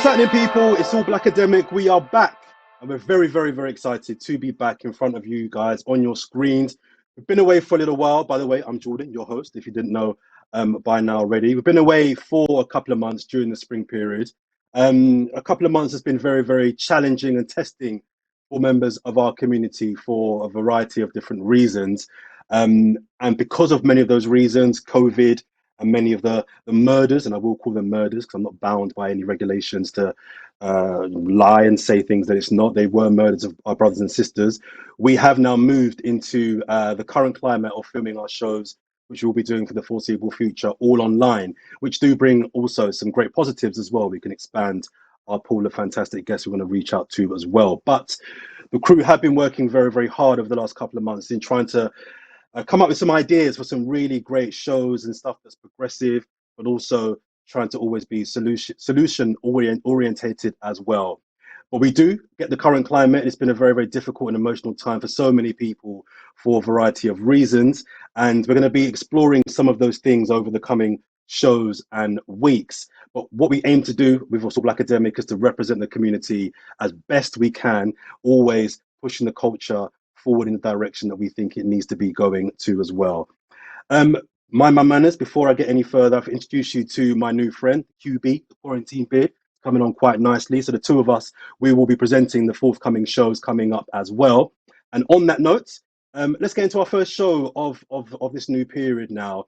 What's happening, people? It's all Blakademik. We are back, and we're very, very, very excited to be back in front of you guys on your screens. We've been away for a little while. By the way, I'm Jordan, your host, if you didn't know by now already. We've been away for a couple of months during the spring period. A couple of months has been very, very challenging and testing for members of our community for a variety of different reasons. And because of many of those reasons, COVID, and many of the murders, and I will call them murders because I'm not bound by any regulations to lie and say things that it's not. They were murders of our brothers and sisters. We have now moved into the current climate of filming our shows, which we'll be doing for the foreseeable future, all online, which do bring also some great positives as well. We can expand our pool of fantastic guests we want to reach out to as well. But the crew have been working very, very hard over the last couple of months in trying to come up with some ideas for some really great shows and stuff that's progressive, but also trying to always be solution orientated as well. But we do get the current climate. It's been a very, very difficult and emotional time for so many people for a variety of reasons. And we're going to be exploring some of those things over the coming shows and weeks. But what we aim to do with also Blakademik is to represent the community as best we can, always pushing the culture forward in the direction that we think it needs to be going to as well. My manners, before I get any further, I've introduced you to my new friend, QB, the Quarantine Beard, coming on quite nicely. So the two of us, we will be presenting the forthcoming shows coming up as well. And on that note, let's get into our first show of this new period now.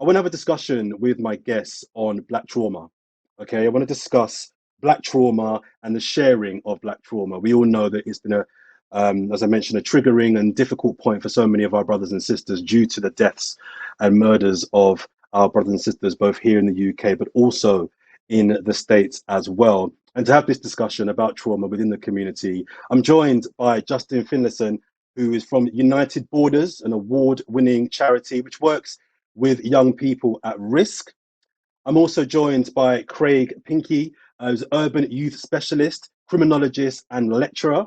I want to have a discussion with my guests on Black trauma. Okay, I want to discuss Black trauma and the sharing of Black trauma. We all know that it's been as I mentioned, a triggering and difficult point for so many of our brothers and sisters due to the deaths and murders of our brothers and sisters, both here in the UK, but also in the States as well. And to have this discussion about trauma within the community, I'm joined by Justin Finlayson, who is from United Borders, an award-winning charity which works with young people at risk. I'm also joined by Craig Pinky, who's an urban youth specialist, criminologist and lecturer.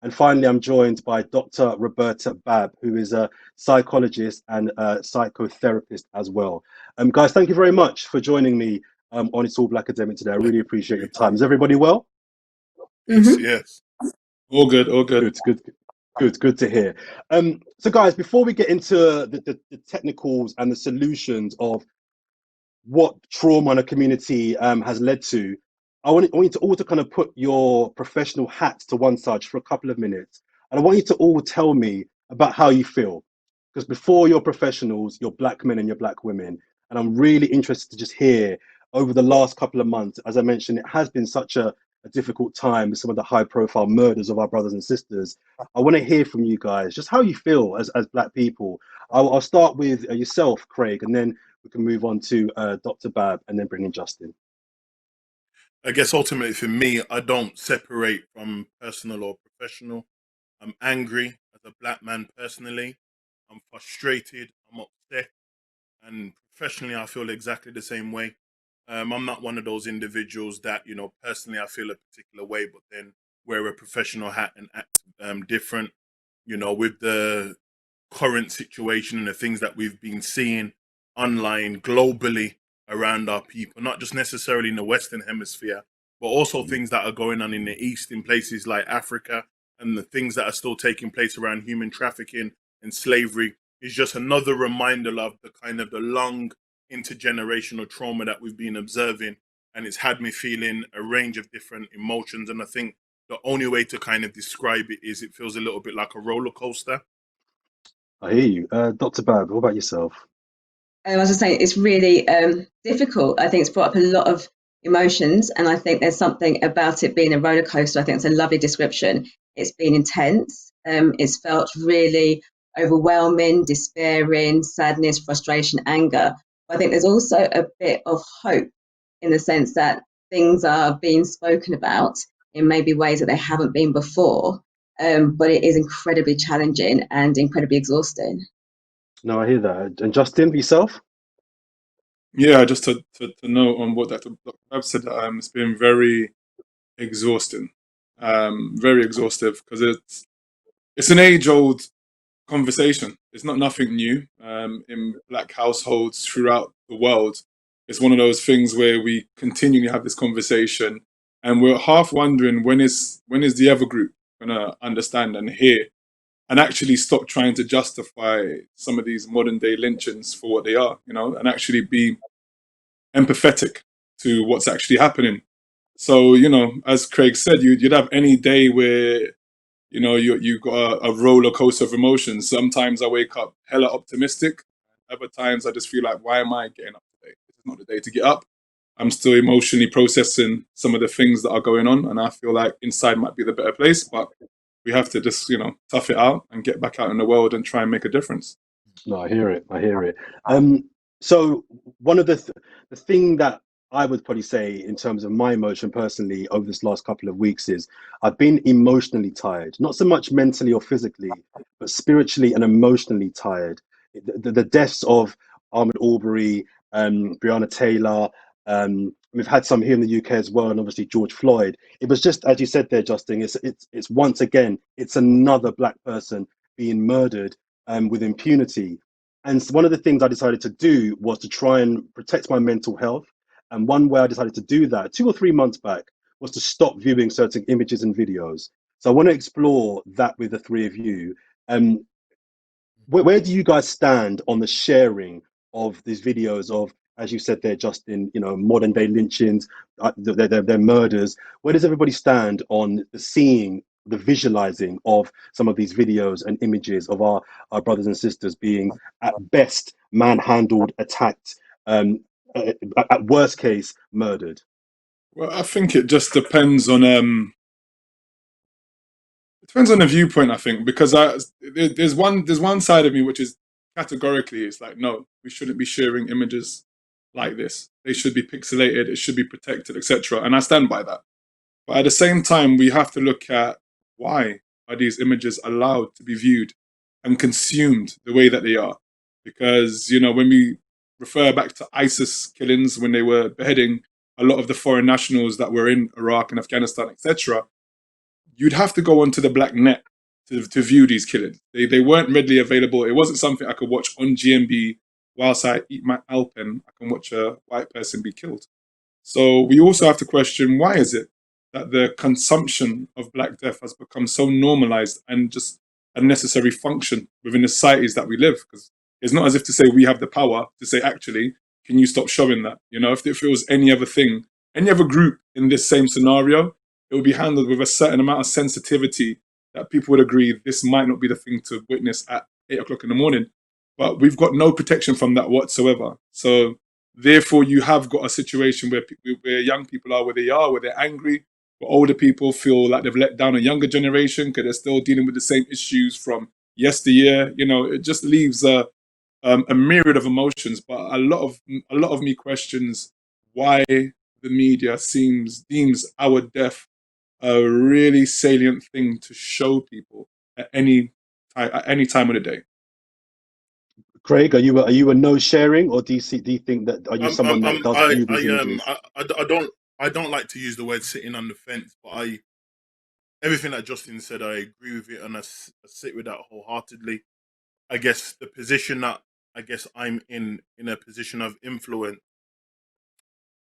And finally, I'm joined by Dr. Roberta Babb, who is a psychologist and a psychotherapist as well. Guys, thank you very much for joining me on It's All Blakademik today. I really appreciate your time. Is everybody well? Yes. All good, all good. Good to hear. So guys, before we get into the technicals and the solutions of what trauma in a community has led to, I want you to all to kind of put your professional hats to one side for a couple of minutes. And I want you to all tell me about how you feel. Because before you're professionals, you're Black men and you're Black women. And I'm really interested to just hear over the last couple of months, as I mentioned, it has been such a difficult time with some of the high profile murders of our brothers and sisters. I want to hear from you guys, just how you feel as Black people. I'll start with yourself, Craig, and then we can move on to Dr. Babb and then bring in Justin. I guess ultimately for me, I don't separate from personal or professional. I'm angry as a Black man personally. I'm frustrated. I'm upset. And professionally, I feel exactly the same way. I'm not one of those individuals that, personally I feel a particular way, but then wear a professional hat and act different. With the current situation and the things that we've been seeing online globally around our people, not just necessarily in the Western Hemisphere, but also things that are going on in the East in places like Africa, and the things that are still taking place around human trafficking and slavery is just another reminder of the long intergenerational trauma that we've been observing. And it's had me feeling a range of different emotions. And I think the only way to kind of describe it is it feels a little bit like a roller coaster. I hear you. Dr. Babb, what about yourself? I was just saying, it's really difficult. I think it's brought up a lot of emotions, and I think there's something about it being a roller coaster. I think it's a lovely description. It's been intense. It's felt really overwhelming, despairing, sadness, frustration, anger. But I think there's also a bit of hope in the sense that things are being spoken about in maybe ways that they haven't been before. But it is incredibly challenging and incredibly exhausting. No, I hear that. And Justin, yourself? Yeah, just to note on what Dr. Babb said, it's been very exhausting, very exhaustive, because it's an age-old conversation. It's not nothing new in Black households throughout the world. It's one of those things where we continually have this conversation and we're half wondering when is the other group gonna understand and hear and actually stop trying to justify some of these modern day lynchings for what they are, and actually be empathetic to what's actually happening. So, as Craig said, you'd have any day where, you got a roller coaster of emotions. Sometimes I wake up hella optimistic. Other times I just feel like, why am I getting up today? This is not the day to get up. I'm still emotionally processing some of the things that are going on, and I feel like inside might be the better place, but we have to just, tough it out and get back out in the world and try and make a difference. No, I hear it. I hear it. So one of the thing that I would probably say in terms of my emotion personally over this last couple of weeks is I've been emotionally tired, not so much mentally or physically, but spiritually and emotionally tired. The deaths of Ahmaud Arbery, Breonna Taylor, we've had some here in the UK as well, and obviously George Floyd. It was just, as you said there, Justin, it's once again, it's another black person being murdered with impunity. And one of the things I decided to do was to try and protect my mental health. And one way I decided to do that 2 or 3 months back was to stop viewing certain images and videos. So I want to explore that with the three of you. Where do you guys stand on the sharing of these videos of, as you said there, Justin, modern day lynchings, their murders? Where does everybody stand on the seeing, the visualizing of some of these videos and images of our brothers and sisters being at best manhandled, attacked, at worst case murdered? Well, I think it just depends on the viewpoint, I think, because there's one side of me which is categorically, it's like, no, we shouldn't be sharing images like this. They should be pixelated, it should be protected, etc. And I stand by that. But at the same time, we have to look at why are these images allowed to be viewed and consumed the way that they are. Because, when we refer back to ISIS killings, when they were beheading a lot of the foreign nationals that were in Iraq and Afghanistan, etc., you'd have to go onto the black net to view these killings. They weren't readily available. It wasn't something I could watch on GMB whilst I eat my Alpen. I can watch a white person be killed. So we also have to question, why is it that the consumption of Black death has become so normalized and just a necessary function within the societies that we live? Because it's not as if to say we have the power to say, actually, can you stop showing that? If it was any other thing, any other group in this same scenario, it would be handled with a certain amount of sensitivity that people would agree this might not be the thing to witness at 8 o'clock in the morning. But we've got no protection from that whatsoever. So therefore, you have got a situation where young people are where they are, where they're angry, where older people feel like they've let down a younger generation because they're still dealing with the same issues from yesteryear. It just leaves a myriad of emotions. But a lot of me questions why the media deems our death a really salient thing to show people at any time of the day. Craig, are you a no sharing, or do you think that, are you someone that does view these images? I don't like to use the word sitting on the fence, but everything that Justin said, I agree with it, and I sit with that wholeheartedly. I guess the position that I'm in a position of influence,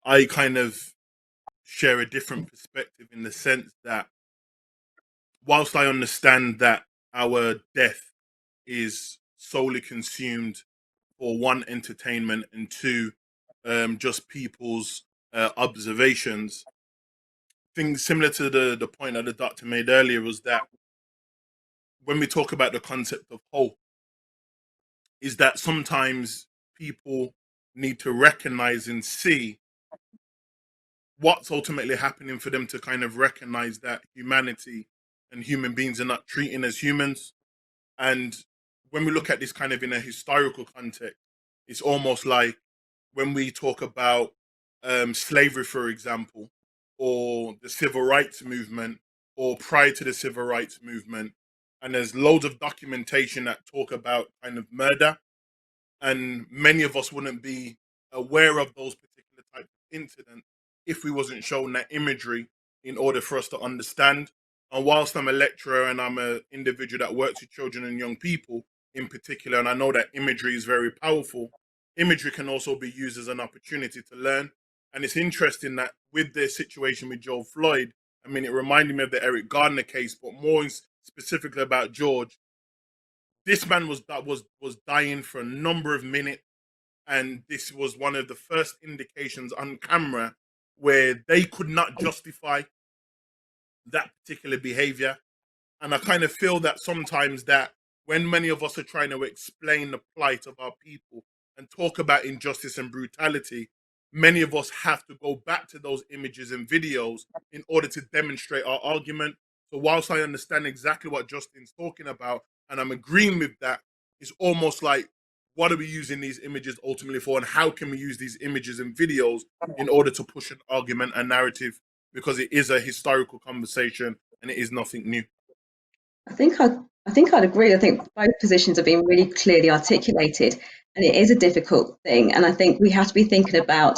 I kind of share a different perspective in the sense that whilst I understand that our death is solely consumed for one, entertainment, and two, just people's observations. Things similar to the point that the doctor made earlier was that when we talk about the concept of hope, is that sometimes people need to recognize and see what's ultimately happening for them to kind of recognize that humanity and human beings are not treating as humans. And when we look at this kind of in a historical context, it's almost like when we talk about slavery, for example, or the civil rights movement, or prior to the civil rights movement, and there's loads of documentation that talk about kind of murder, and many of us wouldn't be aware of those particular type of incidents if we wasn't shown that imagery in order for us to understand. And whilst I'm a lecturer and I'm an individual that works with children and young people in particular, and I know that imagery is very powerful, imagery can also be used as an opportunity to learn. And it's interesting that with the situation with George Floyd, I mean, it reminded me of the Eric Gardner case, but more specifically about George. This man was dying for a number of minutes, and this was one of the first indications on camera where they could not justify that particular behavior. And I kind of feel that sometimes that when many of us are trying to explain the plight of our people and talk about injustice and brutality, many of us have to go back to those images and videos in order to demonstrate our argument. So whilst I understand exactly what Justin's talking about, and I'm agreeing with that, it's almost like, what are we using these images ultimately for, and how can we use these images and videos in order to push an argument and narrative? Because it is a historical conversation and it is nothing new. I think I'd agree. I think both positions have been really clearly articulated, and it is a difficult thing. And I think we have to be thinking about,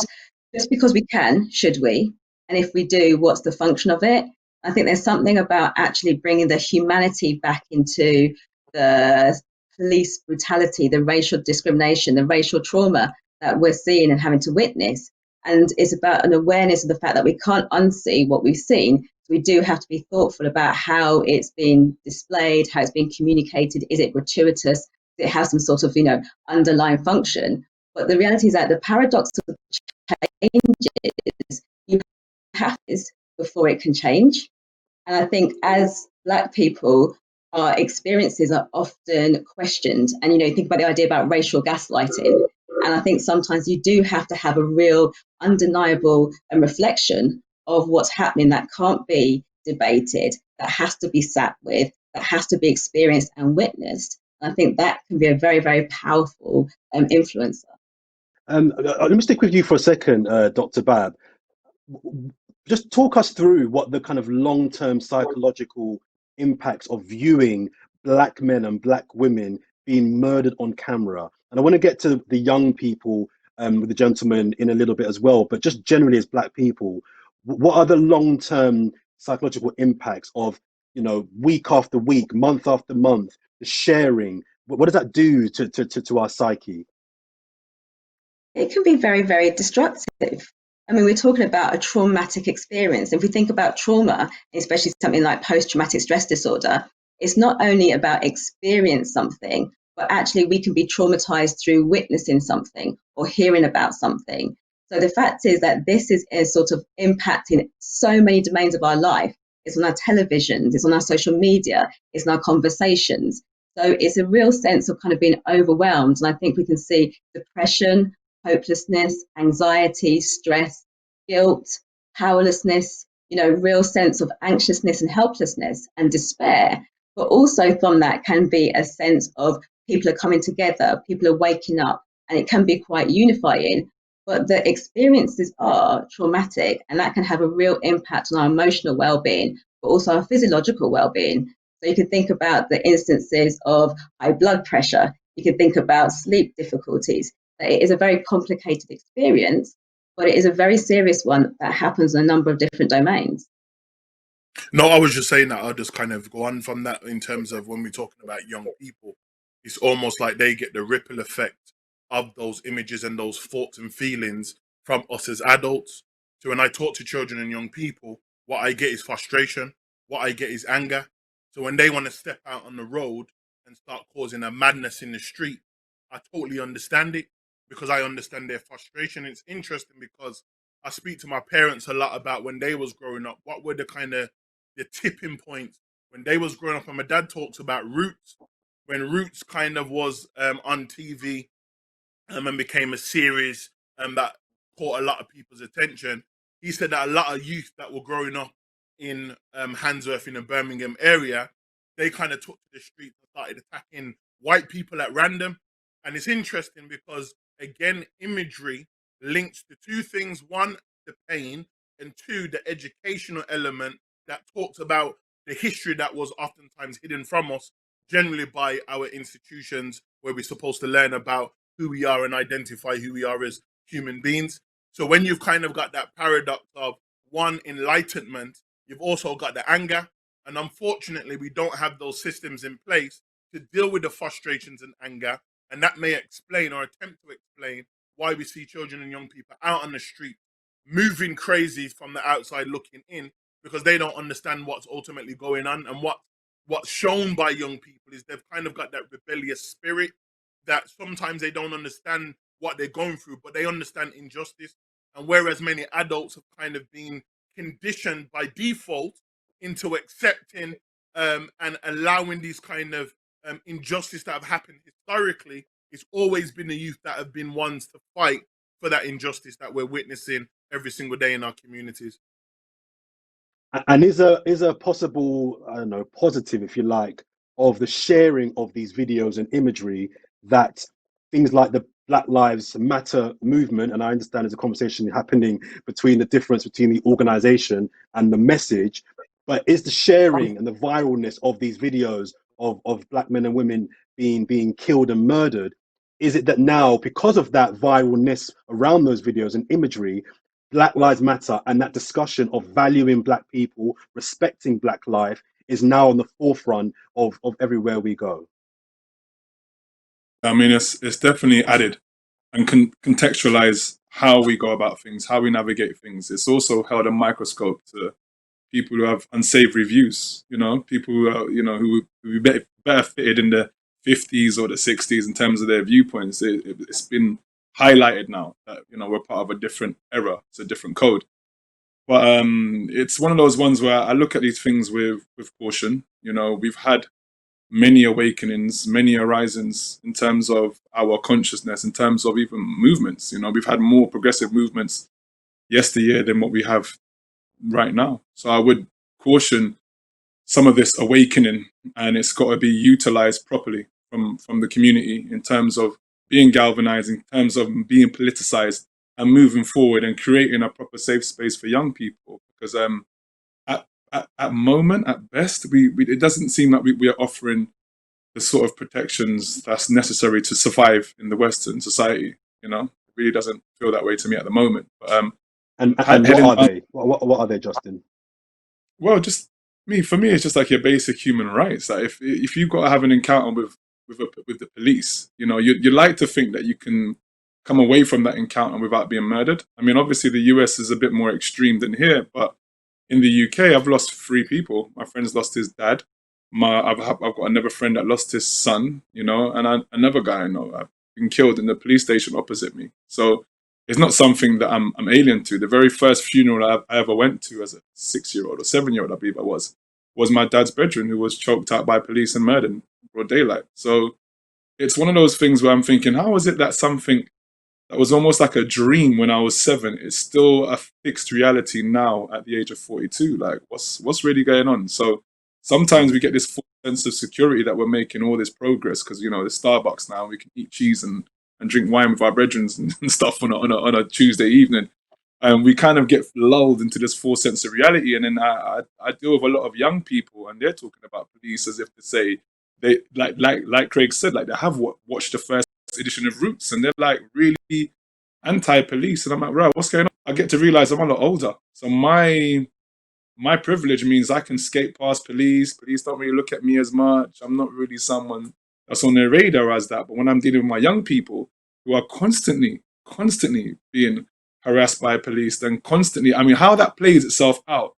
just because we can, should we? And if we do, what's the function of it? I think there's something about actually bringing the humanity back into the police brutality, the racial discrimination, the racial trauma that we're seeing and having to witness. And it's about an awareness of the fact that we can't unsee what we've seen. So we do have to be thoughtful about how it's been displayed, how it's been communicated. Is it gratuitous? Does it have some sort of, underlying function? But the reality is that the paradox of change is you have this before it can change. And I think as Black people, our experiences are often questioned. And, think about the idea about racial gaslighting. And I think sometimes you do have to have a real undeniable reflection of what's happening that can't be debated, that has to be sat with, that has to be experienced and witnessed. And I think that can be a very, very powerful influencer. Let me stick with you for a second, Dr. Bab. Just talk us through what the kind of long-term psychological impacts of viewing Black men and Black women being murdered on camera. And I want to get to the young people with the gentleman in a little bit as well, but just generally as Black people, what are the long-term psychological impacts of, week after week, month after month, the sharing? What does that do to our psyche? It can be very, very destructive. I mean, we're talking about a traumatic experience. If we think about trauma, especially something like post-traumatic stress disorder, it's not only about experience something, but actually we can be traumatized through witnessing something or hearing about something. So the fact is that this is a sort of impacting so many domains of our life. It's on our televisions, it's on our social media, it's in our conversations. So it's a real sense of kind of being overwhelmed. And I think we can see depression, hopelessness, anxiety, stress, guilt, powerlessness, real sense of anxiousness and helplessness and despair. But also from that can be a sense of people are coming together, people are waking up, and it can be quite unifying. But the experiences are traumatic, and that can have a real impact on our emotional well-being, but also our physiological well-being. So you can think about the instances of high blood pressure. You can think about sleep difficulties. It is a very complicated experience, but it is a very serious one that happens in a number of different domains. No, I was just saying that I'll just kind of go on from that in terms of when we're talking about young people. It's almost like they get the ripple effect of those images and those thoughts and feelings from us as adults. So when I talk to children and young people, what I get is frustration, what I get is anger. So when they want to step out on the road and start causing a madness in the street, I totally understand it because I understand their frustration. It's interesting because I speak to my parents a lot about when they was growing up, what were the kind of the tipping points when they was growing up. And my dad talks about Roots, when Roots kind of was on TV and became a series that caught a lot of people's attention. He said that a lot of youth that were growing up in Handsworth in the Birmingham area, they kind of took to the streets and started attacking white people at random. And it's interesting because, again, imagery links to two things. One, the pain, and two, the educational element that talks about the history that was oftentimes hidden from us, generally by our institutions where we're supposed to learn about who we are and identify who we are as human beings. So when you've kind of got that paradox of one, enlightenment, you've also got the anger. And unfortunately, we don't have those systems in place to deal with the frustrations and anger. And that may explain or attempt to explain why we see children and young people out on the street moving crazy from the outside looking in, because they don't understand what's ultimately going on. And what's shown by young people is they've kind of got that rebellious spirit that sometimes they don't understand what they're going through, but they understand injustice. And whereas many adults have kind of been conditioned by default into accepting and allowing these kind of injustice that have happened historically, it's always been the youth that have been ones to fight for that injustice that we're witnessing every single day in our communities. And is a possible, I don't know, positive, if you like, of the sharing of these videos and imagery, that things like the Black Lives Matter movement, and I understand there's a conversation happening between the difference between the organization and the message, but is the sharing and the viralness of these videos of Black men and women being killed and murdered, is it that now, because of that viralness around those videos and imagery, Black Lives Matter and that discussion of valuing Black people, respecting Black life, is now on the forefront of everywhere we go? I mean, it's definitely added and contextualize how we go about things, how we navigate things. It's also held a microscope to people who have unsavory views, people who are, who better fitted in the 50s or the 60s in terms of their viewpoints. It's been highlighted now that, we're part of a different era. It's a different code. But it's one of those ones where I look at these things with caution. We've had many awakenings, many arisings in terms of our consciousness, in terms of even movements. We've had more progressive movements yesteryear than what we have right now. So I would caution some of this awakening, and it's got to be utilized properly from the community in terms of being galvanized, in terms of being politicized and moving forward and creating a proper safe space for young people. Because at moment, at best, it doesn't seem like we are offering the sort of protections that's necessary to survive in the Western society. It really doesn't feel that way to me at the moment. But, and what are they? What are they, Justin? Well, for me, it's just like your basic human rights. Like if you've got to have an encounter with the police, you like to think that you can come away from that encounter without being murdered. I mean, obviously the US is a bit more extreme than here, but in the UK, I've lost 3 people. My friend's lost his dad. I've got another friend that lost his son, and another guy I know I've been killed in the police station opposite me. So it's not something that I'm alien to. The very first funeral I ever went to as a 6-year-old or 7-year-old, I believe I was my dad's brethren who was choked out by police and murdered in broad daylight. So it's one of those things where I'm thinking, how is it that something that was almost like a dream when I was 7 is still a fixed reality now at the age of 42? Like, what's really going on? So sometimes we get this false sense of security that we're making all this progress because, there's Starbucks now, we can eat cheese and drink wine with our brethren and stuff on a Tuesday evening. And we kind of get lulled into this false sense of reality. And then I deal with a lot of young people, and they're talking about police as if to say, they like Craig said, like they have watched the first edition of Roots, and they're like really anti-police. And I'm like, right, what's going on? I get to realize I'm a lot older. So my privilege means I can skate past police. Police don't really look at me as much. I'm not really someone that's on their radar as that. But when I'm dealing with my young people who are constantly being harassed by police, then constantly, I mean, how that plays itself out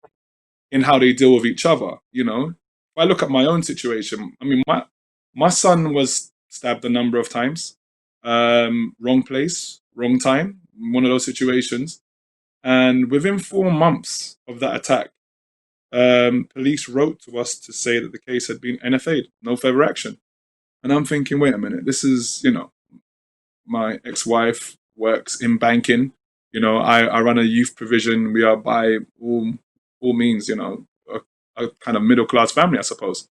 in how they deal with each other, If I look at my own situation, I mean, my son was stabbed a number of times, wrong place, wrong time, one of those situations. And within 4 months of that attack, police wrote to us to say that the case had been NFA'd, no further action. And I'm thinking, wait a minute, this is, my ex-wife works in banking. I run a youth provision. We are by all means, a kind of middle-class family, I suppose.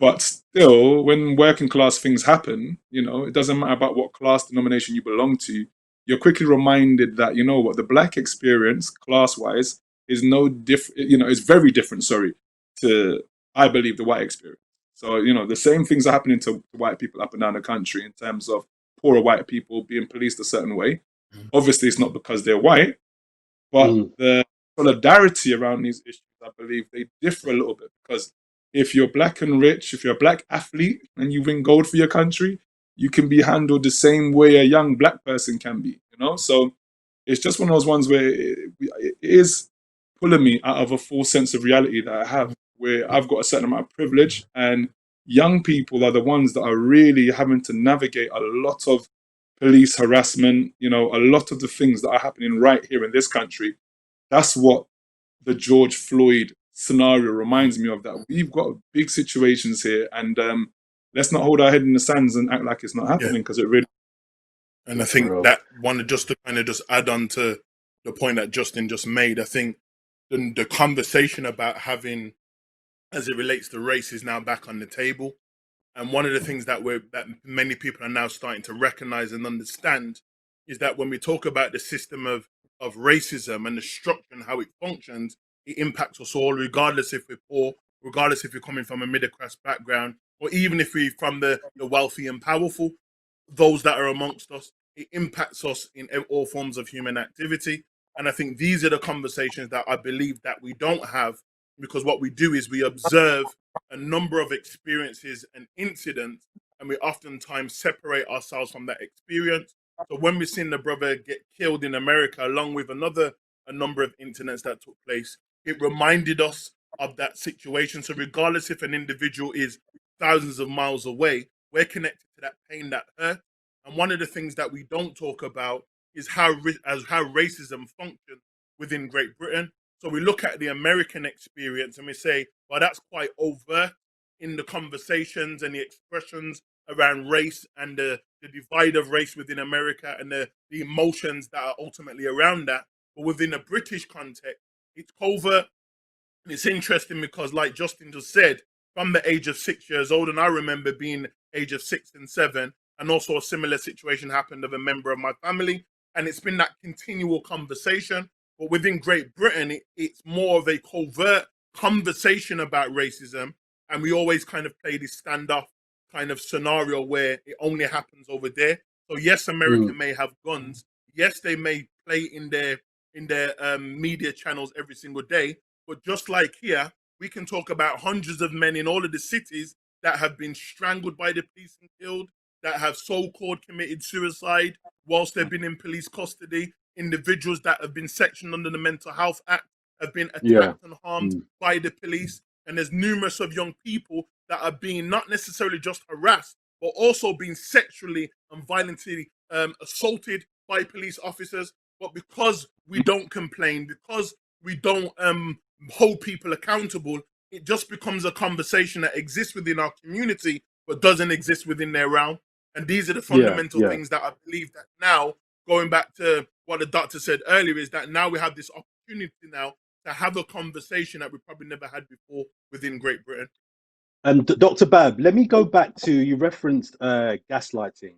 But still, when working class things happen, it doesn't matter about what class denomination you belong to. You're quickly reminded that, what the Black experience, class-wise, is no different, it's very different, to, I believe, the white experience. So, the same things are happening to white people up and down the country in terms of poorer white people being policed a certain way. Obviously, it's not because they're white, but the solidarity around these issues, I believe, they differ a little bit. Because if you're Black and rich, if you're a Black athlete and you win gold for your country, you can be handled the same way a young Black person can be, So it's just one of those ones where it is pulling me out of a full sense of reality that I have, where I've got a certain amount of privilege, and young people are the ones that are really having to navigate a lot of police harassment, you know, a lot of the things that are happening right here in this country. That's what the George Floyd scenario reminds me of, that we've got big situations here, and let's not hold our head in the sands and act like it's not happening, because it really. And I think that one, just to kind of just add on to the point that Justin just made, I think the conversation about having, as it relates to race, is now back on the table. And one of the things that many people are now starting to recognize and understand is that when we talk about the system of racism and the structure and how it functions, it impacts us all, regardless if we're poor, regardless if we're coming from a middle class background, or even if we're from the wealthy and powerful, those that are amongst us. It impacts us in all forms of human activity. And I think these are the conversations that I believe that we don't have, because what we do is we observe a number of experiences and incidents, and we oftentimes separate ourselves from that experience. So when we've seen the brother get killed in America, along with a number of incidents that took place, it reminded us of that situation. So regardless if an individual is thousands of miles away, we're connected to that pain, that hurt. And one of the things that we don't talk about is how racism functions within Great Britain. So we look at the American experience and we say, well, that's quite overt in the conversations and the expressions around race and the divide of race within America and the emotions that are ultimately around that. But within a British context, it's covert. And it's interesting because, like Justin just said, from the age of 6 years old, and I remember being age of 6 and 7, and also a similar situation happened of a member of my family. And it's been that continual conversation. But within Great Britain, it's more of a covert conversation about racism. And we always kind of play this standoff kind of scenario where it only happens over there. So yes, America may have guns. Yes, they may play in their media channels every single day. But just like here, we can talk about hundreds of men in all of the cities that have been strangled by the police and killed, that have so-called committed suicide whilst they've been in police custody, individuals that have been sectioned under the Mental Health Act have been attacked and harmed by the police. And there's numerous of young people that are being not necessarily just harassed, but also being sexually and violently assaulted by police officers. But because we don't complain, because we don't hold people accountable, it just becomes a conversation that exists within our community, but doesn't exist within their realm. And these are the fundamental things that I believe that now, going back to what the doctor said earlier, is that now we have this opportunity now to have a conversation that we probably never had before within Great Britain. And Dr. Bab, let me go back to, you referenced gaslighting.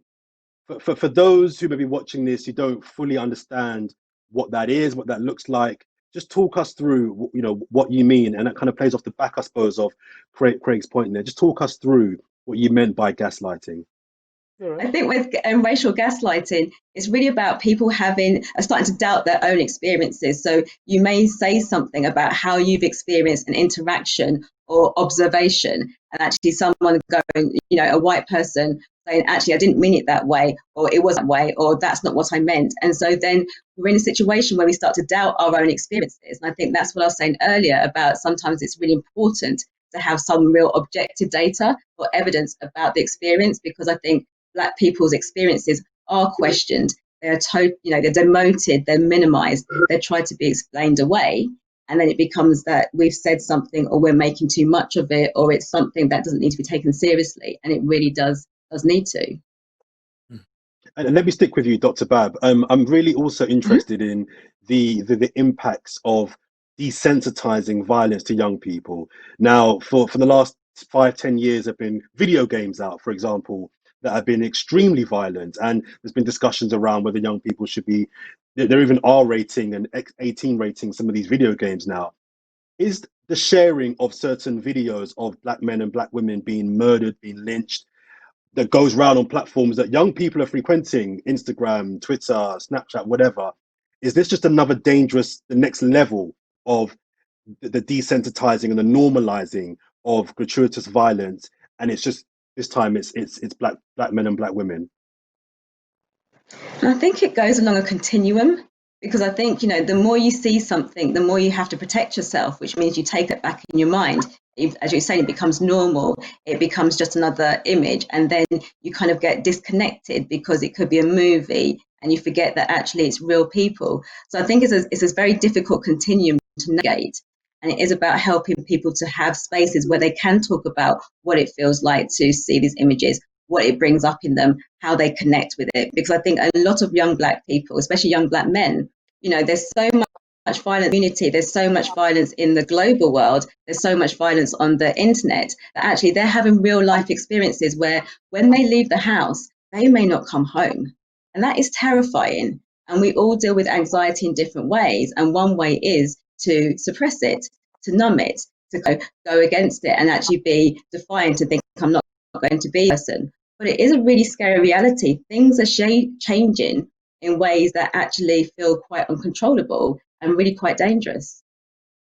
For those who may be watching this, who don't fully understand what that is, what that looks like, just talk us through, you know, what you mean. And that kind of plays off the back, I suppose, of Craig's point there. Just talk us through what you meant by gaslighting. I think with racial gaslighting, it's really about people starting to doubt their own experiences. So you may say something about how you've experienced an interaction or observation, and actually someone going, you know, a white person saying, actually, I didn't mean it that way, or it was that way, or that's not what I meant. And so then we're in a situation where we start to doubt our own experiences. And I think that's what I was saying earlier about sometimes it's really important to have some real objective data or evidence about the experience, because I think Black people's experiences are questioned. They're they're demoted, they're minimized, they're tried to be explained away. And then it becomes that we've said something, or we're making too much of it, or it's something that doesn't need to be taken seriously. And it really does need to. And let me stick with you, Dr. Bab. I'm really also interested in the impacts of desensitizing violence to young people. Now, for the last 5-10 years, there have been video games out, for example, that have been extremely violent, and there's been discussions around whether young people should be, they're even R rating and 18 rating some of these video games now. Is the sharing of certain videos of Black men and Black women being murdered, being lynched, that goes around on platforms that young people are frequenting, Instagram, Twitter, Snapchat, whatever, is this just the next level of the desensitizing and the normalizing of gratuitous violence? And it's just, this time it's black men and Black women. I think it goes along a continuum. Because I think, you know, the more you see something, the more you have to protect yourself, which means you take it back in your mind. As you're saying, it becomes normal. It becomes just another image. And then you kind of get disconnected because it could be a movie and you forget that actually it's real people. So I think it's a very difficult continuum to navigate. And it is about helping people to have spaces where they can talk about what it feels like to see these images, what it brings up in them, how they connect with it. Because I think a lot of young Black people, especially young Black men, you know, there's so much violence in the community, there's so much violence in the global world, there's so much violence on the internet, that actually they're having real life experiences where when they leave the house, they may not come home. And that is terrifying. And we all deal with anxiety in different ways. And one way is to suppress it, to numb it, to go against it and actually be defiant, to think I'm not going to be a person. But it is a really scary reality. Things are changing in ways that actually feel quite uncontrollable and really quite dangerous.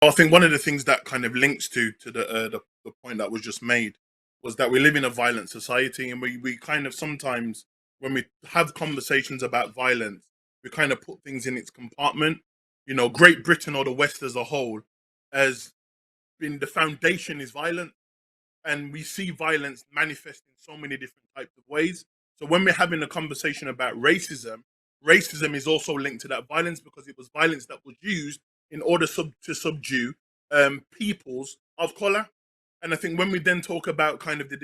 I think one of the things that kind of links to the point that was just made was that we live in a violent society, and we kind of sometimes, when we have conversations about violence, we kind of put things in its compartment. You know, Great Britain or the West as a whole has been, the foundation is violent, and we see violence manifest in so many different types of ways. So when we're having a conversation about racism, racism is also linked to that violence, because it was violence that was used in order to subdue peoples of color. And I think when we then talk about kind of the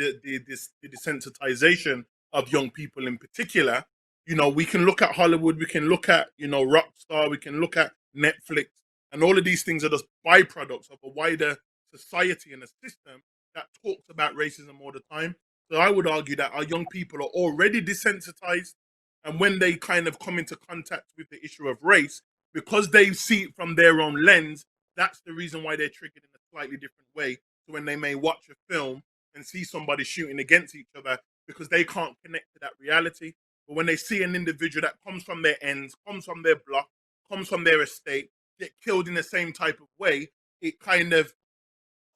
desensitization of young people in particular, you know, we can look at Hollywood, we can look at, you know, Rockstar, we can look at Netflix, and all of these things are just byproducts of a wider society and a system that talks about racism all the time. So I would argue that our young people are already desensitized, and when they kind of come into contact with the issue of race, because they see it from their own lens, that's the reason why they're triggered in a slightly different way to when they may watch a film and see somebody shooting against each other, because they can't connect to that reality. But when they see an individual that comes from their ends, comes from their block, comes from their estate, get killed in the same type of way, it kind of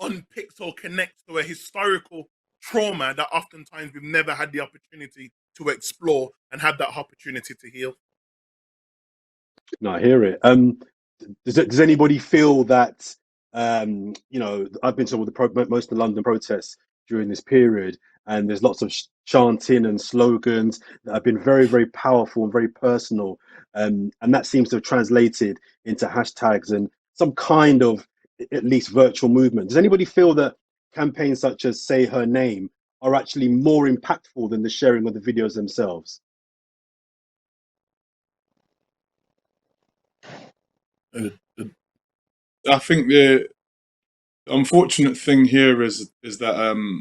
unpicks or connects to a historical trauma that oftentimes we've never had the opportunity to explore and have that opportunity to heal. No, I hear it. Does anybody feel that, you know, I've been to all most of the London protests during this period, and there's lots of chanting and slogans that have been very, very powerful and very personal, and that seems to have translated into hashtags and some kind of at least virtual movement. Does anybody feel that campaigns such as Say Her Name are actually more impactful than the sharing of the videos themselves? I think the unfortunate thing here is that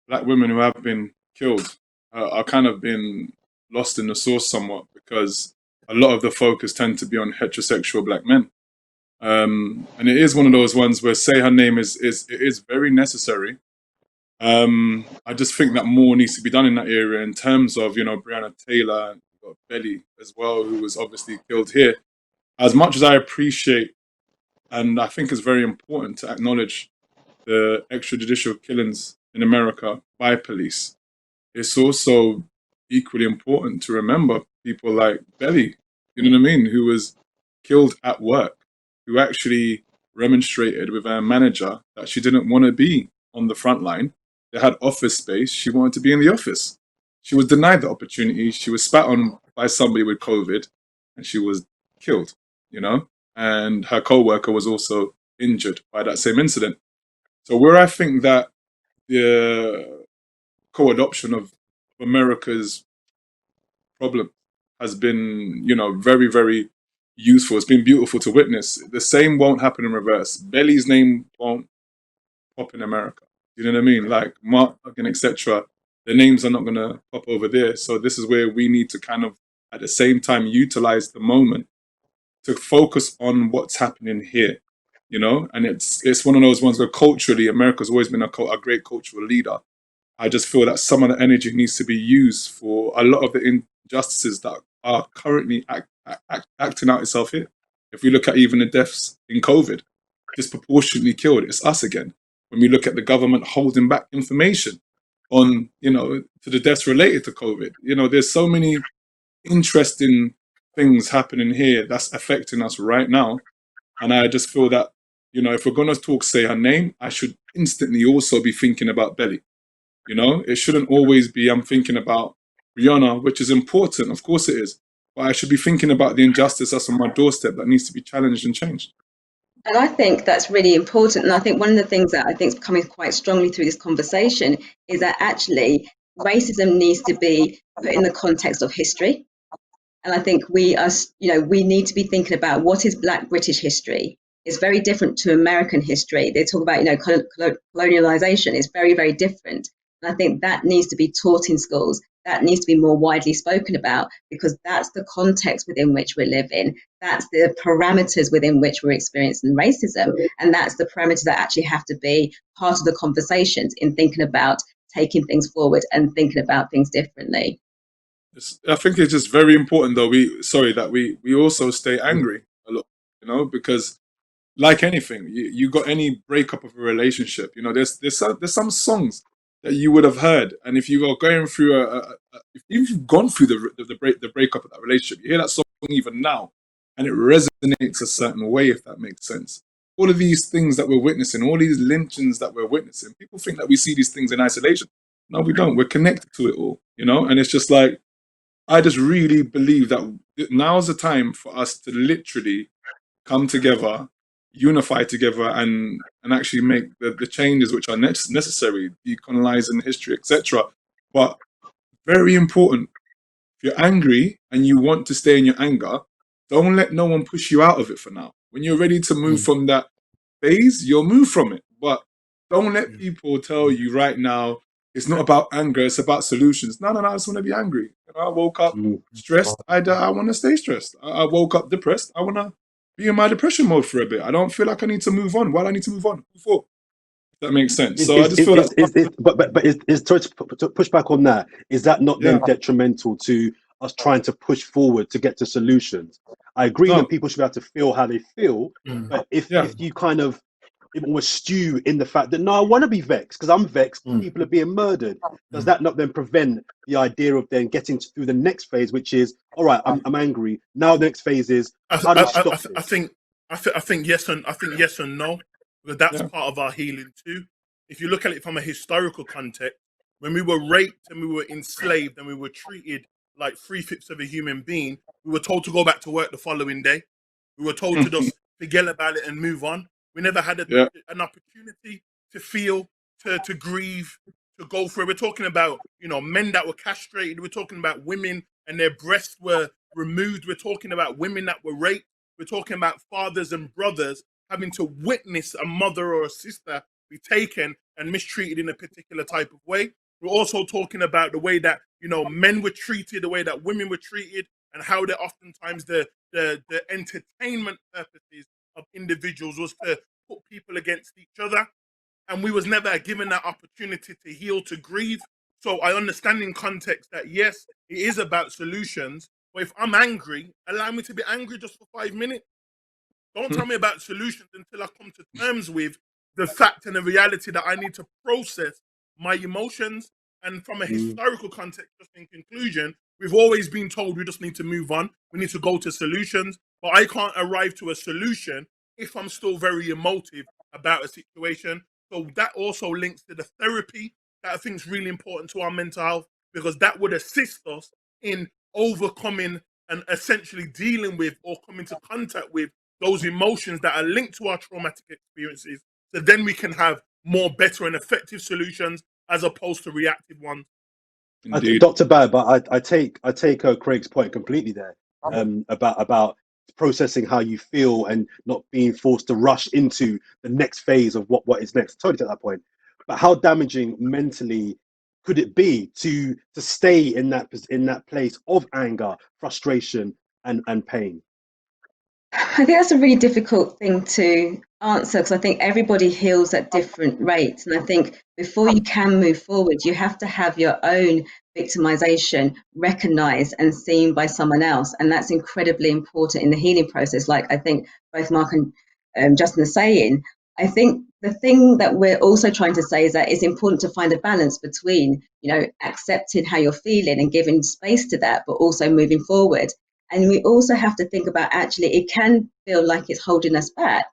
Black women who have been killed are kind of been lost in the sauce somewhat, because a lot of the focus tend to be on heterosexual Black men. And it is one of those ones where Say Her Name is very necessary. I just think that more needs to be done in that area, in terms of, you know, Breonna Taylor, got Belly as well, who was obviously killed here. As much as I appreciate, and I think it's very important to acknowledge the extrajudicial killings in America by police, it's also equally important to remember people like Belly, you know what I mean, who was killed at work, who actually remonstrated with her manager that she didn't want to be on the front line. They had office space. She wanted to be in the office. She was denied the opportunity. She was spat on by somebody with COVID, and she was killed, you know? And her co-worker was also injured by that same incident. So where I think that the co-adoption of America's problem has been, you know, very, very useful. It's been beautiful to witness. The same won't happen in reverse. Belly's name won't pop in America. You know what I mean? Like Mark and etc. The names are not going to pop over there. So this is where we need to kind of, at the same time, utilize the moment to focus on what's happening here. You know, and it's one of those ones where culturally, America's always been a great cultural leader. I just feel that some of the energy needs to be used for a lot of the injustices that are currently acting out itself here. If we look at even the deaths in COVID, disproportionately killed, it's us again. When we look at the government holding back information on, you know, to the deaths related to COVID, you know, there's so many interesting things happening here that's affecting us right now. And I just feel that, if we're going to talk, say her name, I should instantly also be thinking about Belly. It shouldn't always be, I'm thinking about Rihanna, which is important. Of course it is. But I should be thinking about the injustice that's on my doorstep that needs to be challenged and changed. And I think that's really important. And I think one of the things that I think is coming quite strongly through this conversation is that actually racism needs to be put in the context of history. And I think we need to be thinking about what is Black British history. It's very different to American history. They talk about, colonialization is very, very different. And I think that needs to be taught in schools. That needs to be more widely spoken about, because that's the context within which we're living. That's the parameters within which we're experiencing racism. And that's the parameters that actually have to be part of the conversations in thinking about taking things forward and thinking about things differently. I think it's just very important, though. That we also stay angry a lot, because like anything, you got any breakup of a relationship, there's some songs that you would have heard, and if you are going through if you've gone through the breakup of that relationship, you hear that song even now, and it resonates a certain way, if that makes sense. All of these things that we're witnessing, all these lynchings that we're witnessing, people think that we see these things in isolation. No, we don't. We're connected to it all, and it's just like, I just really believe that now's the time for us to literally come together, unify together, and actually make the changes which are necessary, decolonizing history, etc. But very important, if you're angry and you want to stay in your anger, don't let no one push you out of it for now. When you're ready to move from that phase, you'll move from it. But don't let people tell you right now, it's not about anger, it's about solutions. No, I just want to be angry. I woke up stressed. I want to stay stressed. I woke up depressed. I want to be in my depression mode for a bit. I don't feel like I need to move on. Why do I need to move on? Before, if that makes sense. So I just feel to push back on that, is that not then detrimental to us trying to push forward to get to solutions? I agree that people should be able to feel how they feel, but if you kind of almost stew in the fact that, no, I want to be vexed because I'm vexed, people are being murdered, does that not then prevent the idea of then getting through the next phase, which is, all right, I'm angry. Now the next phase is, how do you stop this? I think yes and no, because that's part of our healing too. If you look at it from a historical context, when we were raped and we were enslaved and we were treated like 3/5 of a human being, we were told to go back to work the following day. We were told to just forget about it and move on. We never had an opportunity to feel, to grieve, to go through. We're talking about, men that were castrated. We're talking about women and their breasts were removed. We're talking about women that were raped. We're talking about fathers and brothers having to witness a mother or a sister be taken and mistreated in a particular type of way. We're also talking about the way that, men were treated, the way that women were treated, and how they're oftentimes the entertainment purposes of individuals was to put people against each other, and we was never given that opportunity to heal, to grieve. So I understand in context that yes, it is about solutions, but if I'm angry, allow me to be angry just for 5 minutes. Don't tell me about solutions until I come to terms with the fact and the reality that I need to process my emotions. And from a historical context, just in conclusion, we've always been told we just need to move on. We need to go to solutions. But I can't arrive to a solution if I'm still very emotive about a situation. So that also links to the therapy that I think is really important to our mental health, because that would assist us in overcoming and essentially dealing with or coming to contact with those emotions that are linked to our traumatic experiences. So then we can have more better and effective solutions as opposed to reactive ones. Dr. Bad, but I take Craig's point completely there, about processing how you feel and not being forced to rush into the next phase of what is next. Totally to that point. But how damaging mentally could it be to stay in that place of anger, frustration, and pain? I think that's a really difficult thing to answer, because I think everybody heals at different rates. And I think before you can move forward, you have to have your own victimization recognized and seen by someone else. And that's incredibly important in the healing process. Like I think both Mark and Justin are saying, I think the thing that we're also trying to say is that it's important to find a balance between, accepting how you're feeling and giving space to that, but also moving forward. And we also have to think about, actually, it can feel like it's holding us back,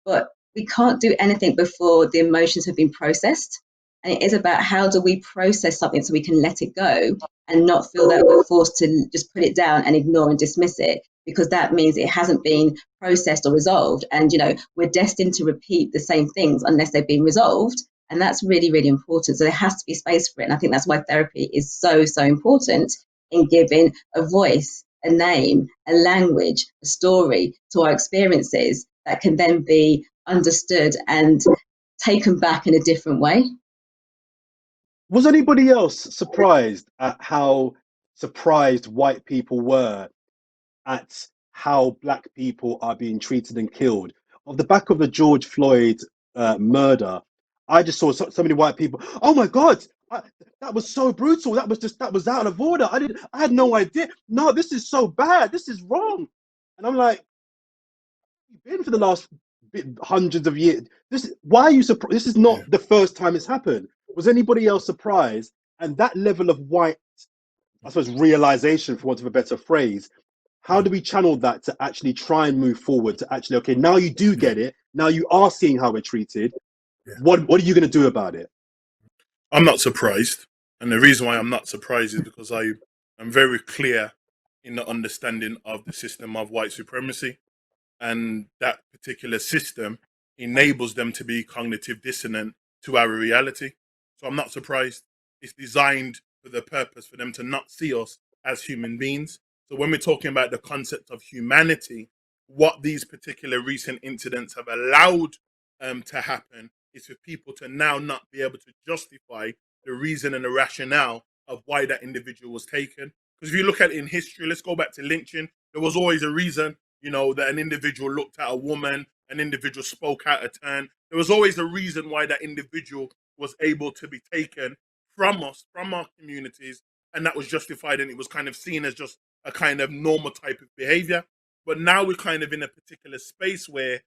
but we can't do anything before the emotions have been processed. And it is about, how do we process something so we can let it go and not feel that we're forced to just put it down and ignore and dismiss it, because that means it hasn't been processed or resolved. And, we're destined to repeat the same things unless they've been resolved. And that's really, really important. So there has to be space for it. And I think that's why therapy is so, so important in giving a voice, a name, a language, a story to our experiences that can then be understood and taken back in a different way. Was anybody else surprised at how surprised white people were at how black people are being treated and killed? Off the back of the George Floyd murder, I just saw so many white people. Oh my God, that was so brutal. That was out of order. I had no idea. No, this is so bad. This is wrong. And I'm like, you've been for the last hundreds of years. Why are you surprised? This is not the first time it's happened. Was anybody else surprised? And that level of white, I suppose, realization, for want of a better phrase, how do we channel that to actually try and move forward to actually, okay, now you do get it. Now you are seeing how we're treated. What are you going to do about it? I'm not surprised. And the reason why I'm not surprised is because I am very clear in the understanding of the system of white supremacy. And that particular system enables them to be cognitive dissonant to our reality. So I'm not surprised. It's designed for the purpose for them to not see us as human beings. So when we're talking about the concept of humanity, what these particular recent incidents have allowed to happen is for people to now not be able to justify the reason and the rationale of why that individual was taken. Because if you look at it in history, let's go back to lynching. There was always a reason, that an individual looked at a woman, an individual spoke out of turn. There was always a reason why that individual was able to be taken from us, from our communities, and that was justified, and it was kind of seen as just a kind of normal type of behavior. But now we're kind of in a particular space where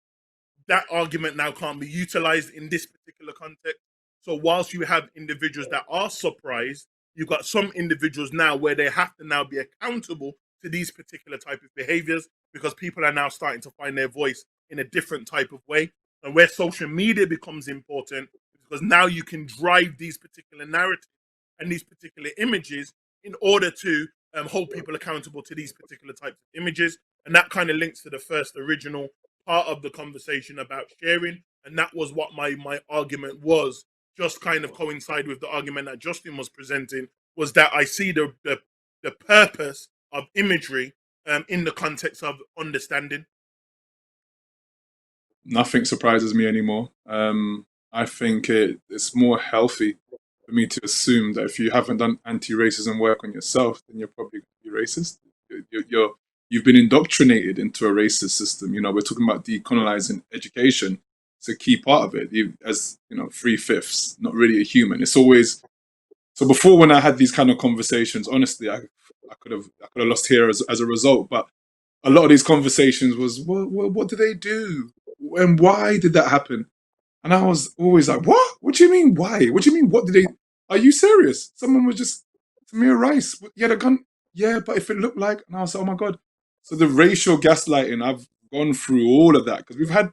that argument now can't be utilized in this particular context. So whilst you have individuals that are surprised, you've got some individuals now where they have to now be accountable to these particular type of behaviors, because people are now starting to find their voice in a different type of way. And where social media becomes important, because now you can drive these particular narratives and these particular images in order to hold people accountable to these particular types of images. And that kind of links to the first original part of the conversation about sharing. And that was what my argument was, just kind of coincide with the argument that Justin was presenting, was that I see the purpose of imagery in the context of understanding. Nothing surprises me anymore. I think it's more healthy for me to assume that if you haven't done anti-racism work on yourself, then you're probably going to be racist. You've been indoctrinated into a racist system. We're talking about decolonizing education. It's a key part of it. As 3/5, not really a human. It's always so. Before, when I had these kind of conversations, honestly, I could have lost here as a result. But a lot of these conversations was, what do they do, and why did that happen? And I was always like, what? What do you mean, why? What do you mean, what did they? Are you serious? Someone was just Tamir Rice. Yeah, the gun. Yeah, but if it looked like, and I was like, oh my God. So the racial gaslighting, I've gone through all of that because we've had,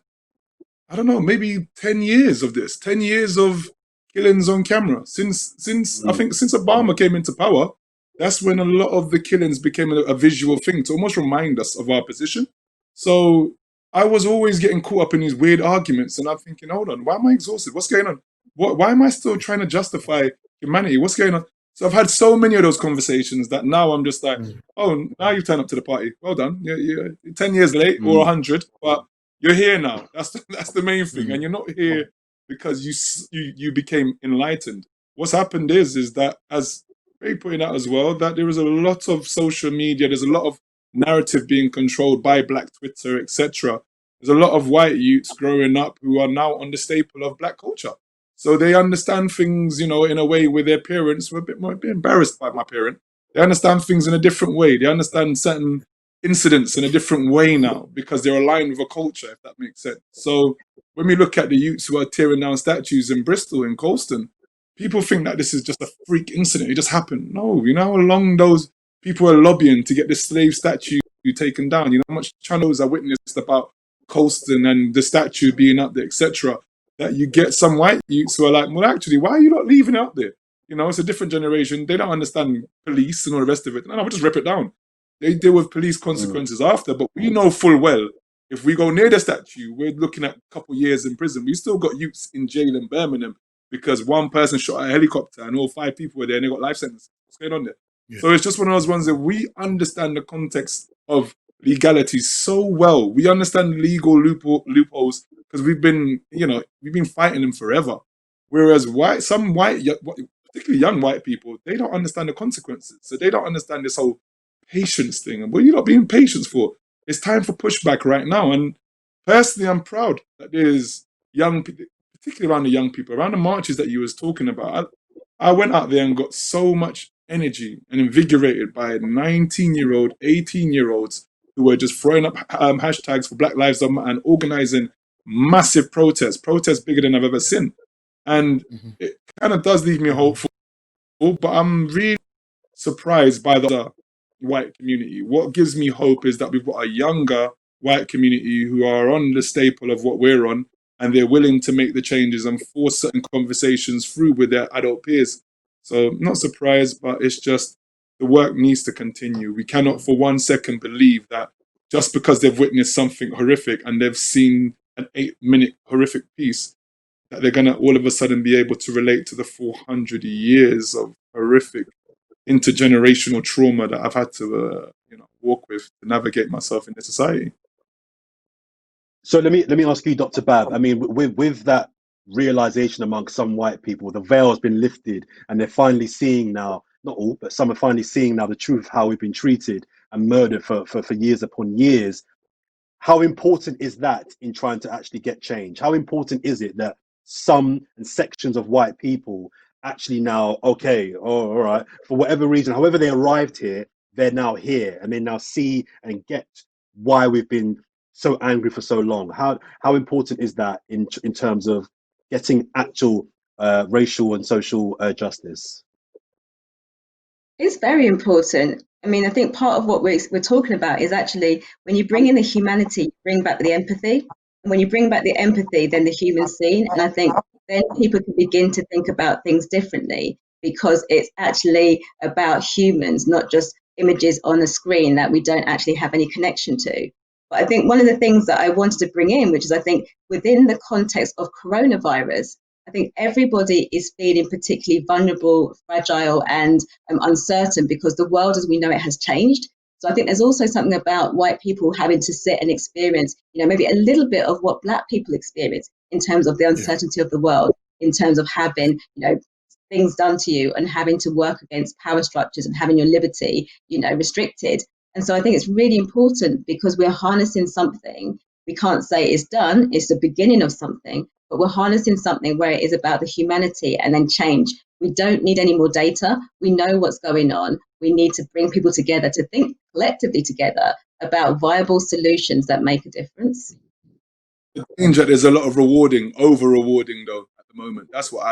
I don't know, maybe 10 years of this, 10 years of killings on camera. Since I think since Obama came into power, that's when a lot of the killings became a visual thing to almost remind us of our position. So I was always getting caught up in these weird arguments, and I'm thinking, hold on, why am I exhausted? What's going on? Why am I still trying to justify humanity? What's going on? So I've had so many of those conversations that now I'm just like, oh, now you've turned up to the party. Well done. You're 10 years late or 100, but you're here now. That's the main thing. And you're not here because you became enlightened. What's happened is that, as Ray pointed out as well, that there is a lot of social media, there's a lot of narrative being controlled by Black Twitter, etc. There's a lot of white youths growing up who are now on the staple of Black culture. So they understand things, in a way where their parents were a bit embarrassed by my parent. They understand things in a different way. They understand certain incidents in a different way now because they're aligned with a culture, if that makes sense. So when we look at the youths who are tearing down statues in Bristol, in Colston, people think that this is just a freak incident. It just happened. No, how long those people are lobbying to get this slave statue taken down. You know how much channels I witnessed about Colston and the statue being up there, etc. That you get some white youths who are like, well, actually, why are you not leaving it up there? You know, it's a different generation. They don't understand police and all the rest of it. No, we'll just rip it down. They deal with police consequences after, but we know full well if we go near the statue, we're looking at a couple years in prison. We still got youths in jail in Birmingham because one person shot a helicopter and all 5 people were there and they got life sentences. What's going on there? Yeah. So it's just one of those ones that we understand the context of legality so well. We understand legal loopholes because we've been fighting them forever. Whereas some white, particularly young white people, they don't understand the consequences. So they don't understand this whole patience thing. And what are you not being patient for? It's time for pushback right now. And personally, I'm proud that there's young people, particularly around the young people, around the marches that you was talking about. I went out there and got so much energy and invigorated by 19-year-old, 18-year-olds who were just throwing up hashtags for Black Lives Matter and organizing massive protests bigger than I've ever seen. And it kind of does leave me hopeful, but I'm really surprised by the white community. What gives me hope is that we've got a younger white community who are on the staple of what we're on, and they're willing to make the changes and force certain conversations through with their adult peers. So not surprised, but it's just the work needs to continue. We cannot for 1 second believe that just because they've witnessed something horrific and they've seen an 8-minute horrific piece, that they're going to all of a sudden be able to relate to the 400 years of horrific intergenerational trauma that I've had to walk with to navigate myself in this society. So let me ask you, Dr. Bab. I mean, with that realization among some white people, the veil has been lifted, and they're finally seeing now, not all, but some are finally seeing now the truth of how we've been treated and murdered for years upon years. How important is that in trying to actually get change? How important is it that some and sections of white people actually now, okay, all right, for whatever reason, however they arrived here, they're now here and they now see and get why we've been so angry for so long? How important is that in terms of getting actual racial and social justice? It's very important. I mean, I think part of what we're talking about is actually when you bring in the humanity, you bring back the empathy. And when you bring back the empathy, then the human scene. And I think then people can begin to think about things differently because it's actually about humans, not just images on a screen that we don't actually have any connection to. But I think one of the things that I wanted to bring in, which is I think within the context of coronavirus, I think everybody is feeling particularly vulnerable, fragile, and uncertain because the world as we know it has changed. So I think there's also something about white people having to sit and experience, maybe a little bit of what Black people experience in terms of the uncertainty of the world, in terms of having, things done to you and having to work against power structures and having your liberty, restricted. And so I think it's really important because we're harnessing something. We can't say it's done, it's the beginning of something, but we're harnessing something where it is about the humanity and then change. We don't need any more data. We know what's going on. We need to bring people together to think collectively together about viable solutions that make a difference. The danger, there's a lot of over rewarding though at the moment. That's what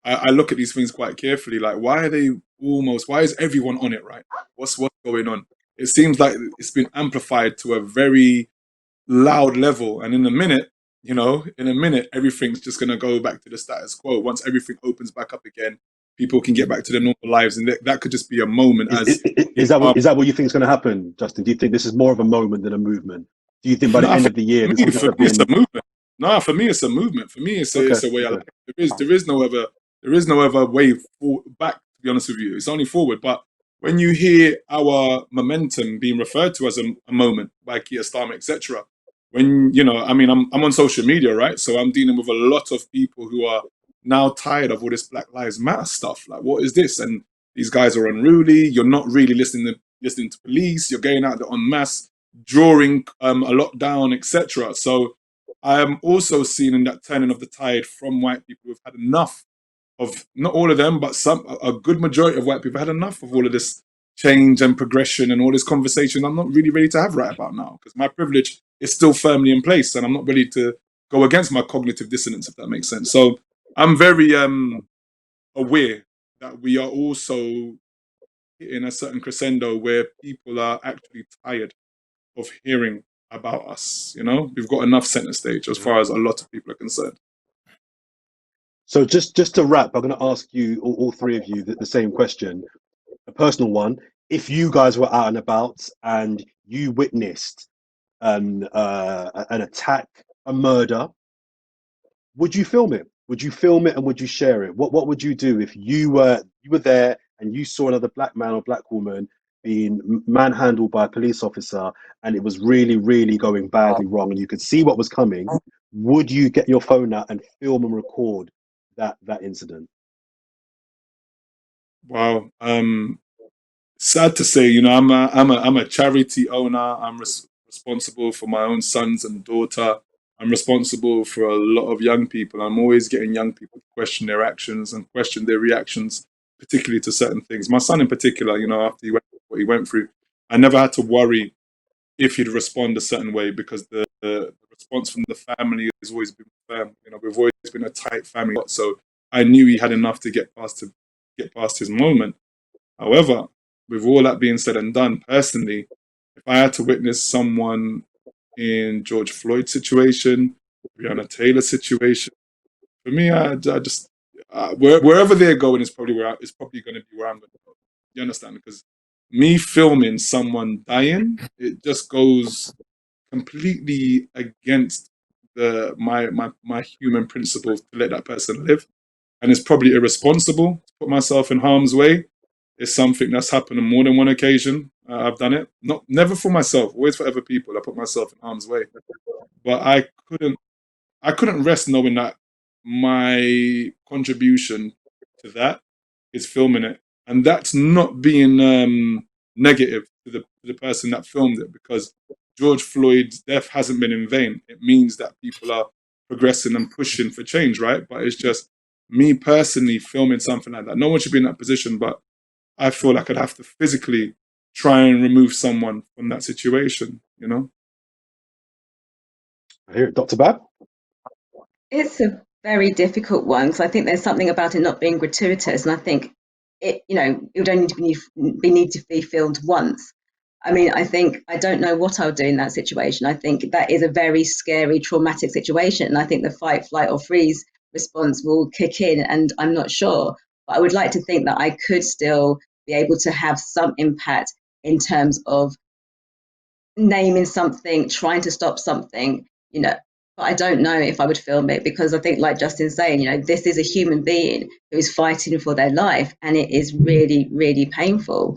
I look at these things quite carefully. Like, why is everyone on it right? What's going on? It seems like it's been amplified to a very loud level. And in a minute, everything's just going to go back to the status quo. Once everything opens back up again, people can get back to their normal lives. And that could just be a moment. Is that what you think is going to happen, Justin? Do you think this is more of a moment than a movement? Do you think by the end of the year, this will just have been... It's a movement. No, for me, it's a movement. For me, it's a way I like it. There is no other way back, to be honest with you. It's only forward. But when you hear our momentum being referred to as a moment by Keir Starmer, etc., when, I'm on social media, right? So I'm dealing with a lot of people who are now tired of all this Black Lives Matter stuff. Like, what is this? And these guys are unruly. You're not really listening to police. You're going out there en masse, drawing a lockdown, etc. So I am also seeing in that turning of the tide from white people who've had enough of, not all of them, but a good majority of white people had enough of all of this change and progression and all this conversation I'm not really ready to have right about now because my privilege is still firmly in place and I'm not ready to go against my cognitive dissonance, if that makes sense. So I'm very aware that we are also hitting a certain crescendo where people are actually tired of hearing about us. You know, we've got enough center stage as far as a lot of people are concerned. So just to wrap, I'm going to ask you, all three of you, the same question, a personal one. If you guys were out and about and you witnessed an attack, a murder, would you film it? Would you film it and would you share it? What would you do if you were there and you saw another black man or black woman being manhandled by a police officer and it was really, really going badly wrong and you could see what was coming? Would you get your phone out and film and record that incident? Wow. Sad to say, you know, I'm a charity owner. I'm responsible for my own sons and daughter. I'm responsible for a lot of young people. I'm always getting young people to question their actions and question their reactions, particularly to certain things. My son in particular, you know, after he went through what he went through, I never had to worry if he'd respond a certain way because the response from the family has always been firm. You know, we've always been a tight family. So I knew he had enough to get past his moment. However, with all that being said and done, personally, if I had to witness someone in George Floyd's situation, Breonna Taylor's situation, for me, I just wherever they're going is probably going to be where I'm going to go. You understand? Because me filming someone dying, it just goes completely against my human principles to let that person live, and it's probably irresponsible to put myself in harm's way. It's something that's happened on more than one occasion. I've done it, never for myself, always for other people. I put myself in harm's way, but I couldn't rest knowing that my contribution to that is filming it, and that's not being negative to the person that filmed it, because George Floyd's death hasn't been in vain. It means that people are progressing and pushing for change, right? But it's just me personally filming something like that. No one should be in that position, but I feel like I'd have to physically try and remove someone from that situation, you know? I hear it. Dr. Bab? It's a very difficult one because I think there's something about it not being gratuitous, and I think it would only need to be filmed once. I mean, I don't know what I would do in that situation. I think that is a very scary, traumatic situation, and I think the fight, flight, or freeze response will kick in, and I'm not sure. But I would like to think that I could still be able to have some impact in terms of naming something, trying to stop something, but I don't know if I would film it, because I think, like Justin's saying, this is a human being who's fighting for their life, and it is really, really painful.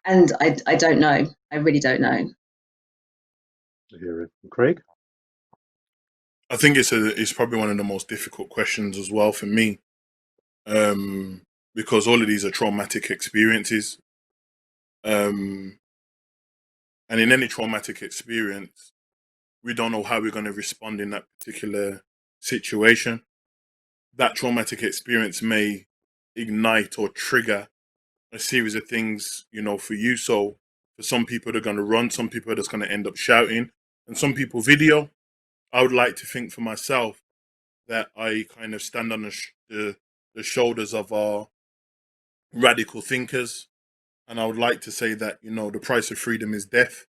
And I don't know. I really don't know. I hear it. Craig? I think it's probably one of the most difficult questions as well for me, because all of these are traumatic experiences, and in any traumatic experience, we don't know how we're going to respond in that particular situation. That traumatic experience may ignite or trigger a series of things, for you. So for some people, they're going to run, some people are just going to end up shouting, and some people video. I would like to think for myself that I kind of stand on the shoulders of our radical thinkers. And I would like to say that, the price of freedom is death.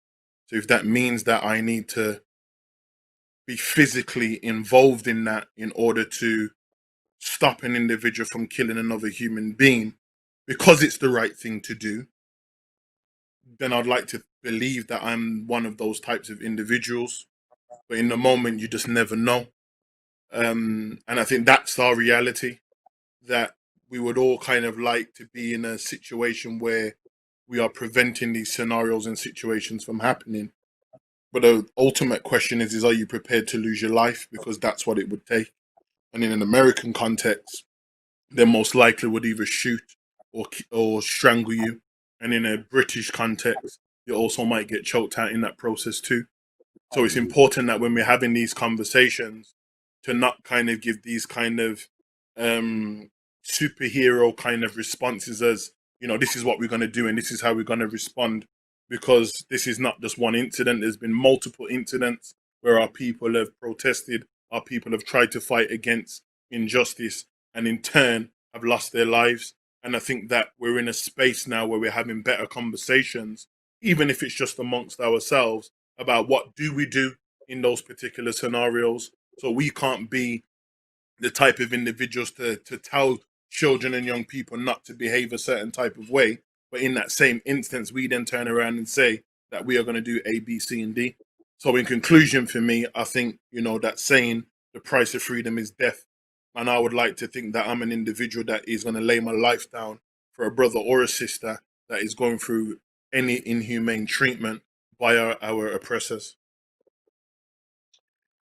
So if that means that I need to be physically involved in that in order to stop an individual from killing another human being because it's the right thing to do, then I'd like to believe that I'm one of those types of individuals. But in the moment, you just never know. And I think that's our reality, that we would all kind of like to be in a situation where we are preventing these scenarios and situations from happening. But the ultimate question is are you prepared to lose your life? Because that's what it would take. And in an American context, they most likely would either shoot or strangle you. And in a British context, you also might get choked out in that process too. So it's important that when we're having these conversations, to not kind of give these kind of superhero kind of responses as, this is what we're going to do and this is how we're going to respond, because this is not just one incident. There's been multiple incidents where our people have protested, our people have tried to fight against injustice, and in turn have lost their lives. And I think that we're in a space now where we're having better conversations, even if it's just amongst ourselves, about what do we do in those particular scenarios. So we can't be the type of individuals to tell children and young people not to behave a certain type of way. But in that same instance, we then turn around and say that we are going to do A, B, C, and D. So in conclusion, for me, I think, that saying the price of freedom is death. And I would like to think that I'm an individual that is going to lay my life down for a brother or a sister that is going through any inhumane treatment by our oppressors.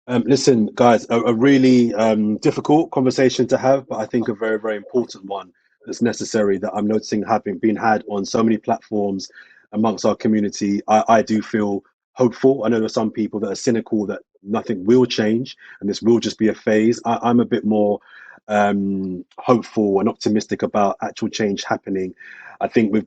Listen, guys, a really difficult conversation to have, but I think a very, very important one that's necessary that I'm noticing having been had on so many platforms amongst our community. I do feel hopeful. I know there are some people that are cynical that nothing will change and this will just be a phase. I'm a bit more hopeful and optimistic about actual change happening. I think we've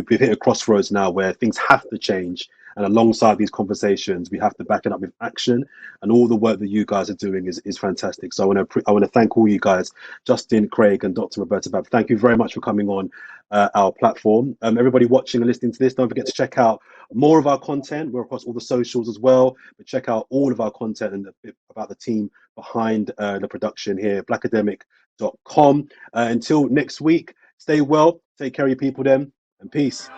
hit a crossroads now where things have to change. And alongside these conversations, we have to back it up with action. And all the work that you guys are doing is fantastic. So I want to thank all you guys, Justin, Craig, and Dr. Roberta Babb. Thank you very much for coming on our platform. Everybody watching and listening to this, don't forget to check out more of our content. We're across all the socials as well, but check out all of our content and about the team behind the production here, blakademik.com. Until next week, stay well, take care of your people then, and peace.